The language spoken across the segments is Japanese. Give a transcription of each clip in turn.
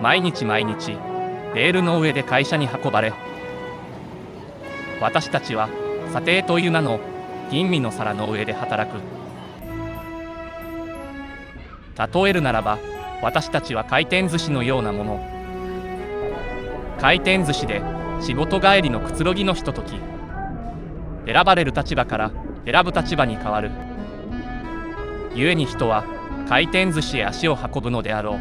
毎日毎日レールの上で会社に運ばれ、私たちは査定という名の吟味の皿の上で働く。例えるならば、私たちは回転寿司のようなもの。回転寿司で仕事帰りのくつろぎのひととき、選ばれる立場から選ぶ立場に変わる。故に人は回転寿司へ足を運ぶのであろう。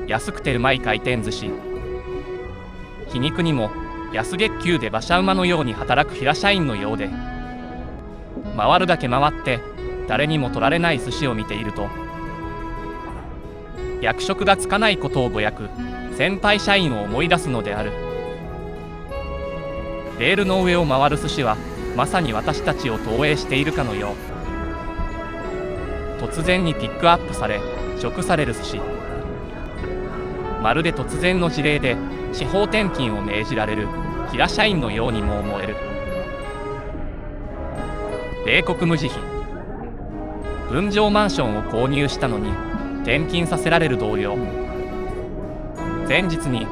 安くてうまい回転寿司、皮肉にも安月給で馬車馬のように働く平社員のようで、回るだけ回って誰にも取られない寿司を見ていると、役職がつかないことをぼやく先輩社員を思い出すのである。レールの上を回る寿司はまさに私たちを投影しているかのよう。突然にピックアップされ食される寿司、まるで突然の事例で地方転勤を命じられる平社員のようにも思える。米国無慈悲。分譲マンションを購入したのに転勤させられる同僚。前日に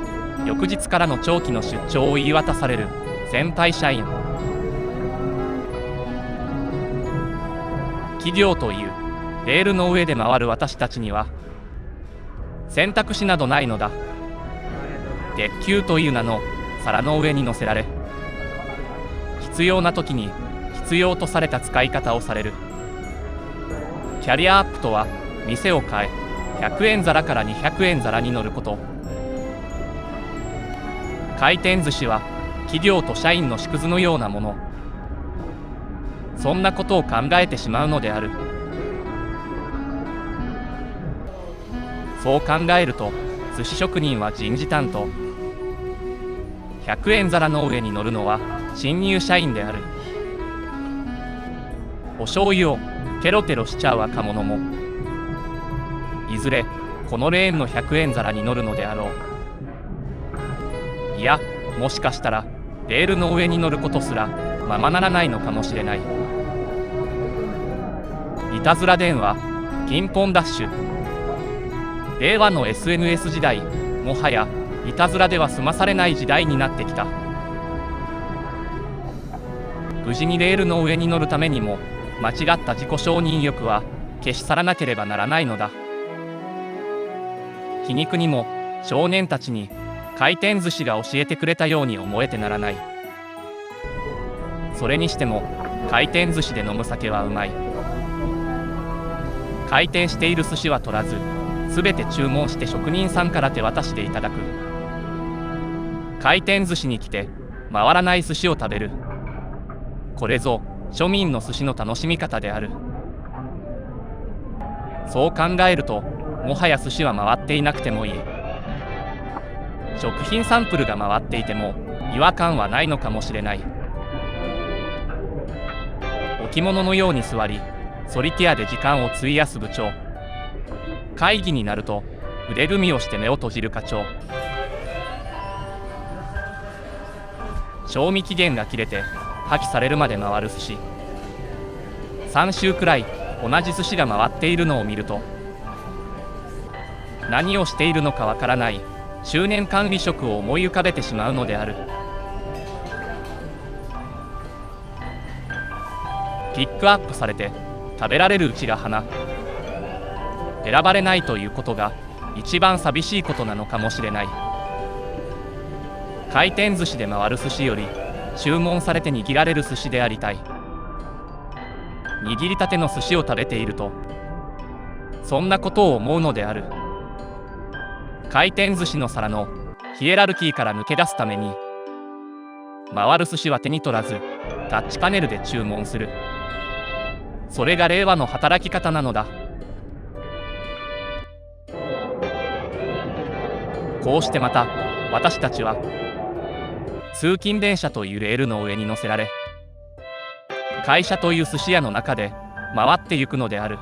翌日からの長期の出張を言い渡される先輩社員。企業というレールの上で回る私たちには選択肢などないのだ。月給という名の皿の上に乗せられ、必要な時に必要とされた使い方をされる。キャリアアップとは店を変え100円皿から200円皿に乗ること。回転寿司は企業と社員の縮図のようなもの。そんなことを考えてしまうのである。そう考えると寿司職人は人事担当、100円皿の上に乗るのは新入社員である。お醤油をテロテロしちゃう若者もいずれこのレーンの100円皿に乗るのであろう。いや、もしかしたらレールの上に乗ることすらままならないのかもしれない。いたずら電話、ピンポンダッシュ。令和の SNS 時代、もはやいたずらでは済まされない時代になってきた。無事にレールの上に乗るためにも間違った自己承認欲は消し去らなければならないのだ。皮肉にも少年たちに回転寿司が教えてくれたように思えてならない。それにしても回転寿司で飲む酒はうまい。回転している寿司は取らず、すべて注文して職人さんから手渡しでいただく。回転寿司に来て回らない寿司を食べる。これぞ庶民の寿司の楽しみ方である。そう考えるともはや寿司は回っていなくてもいい。食品サンプルが回っていても違和感はないのかもしれない。置物のように座りソリティアで時間を費やす部長。会議になると腕組みをして目を閉じる課長。賞味期限が切れて破棄されるまで回る寿司。3週くらい同じ寿司が回っているのを見ると、何をしているのかわからない中年管理職を思い浮かべてしまうのである。ピックアップされて食べられるうちが花。選ばれないということが一番寂しいことなのかもしれない。回転寿司で回る寿司より注文されて握られる寿司でありたい。握りたての寿司を食べているとそんなことを思うのである。回転寿司の皿のヒエラルキーから抜け出すために、回る寿司は手に取らずタッチパネルで注文する。それが令和の働き方なのだ。こうしてまた私たちは通勤電車というレールの上に乗せられ、会社という寿司屋の中で回ってゆくのである。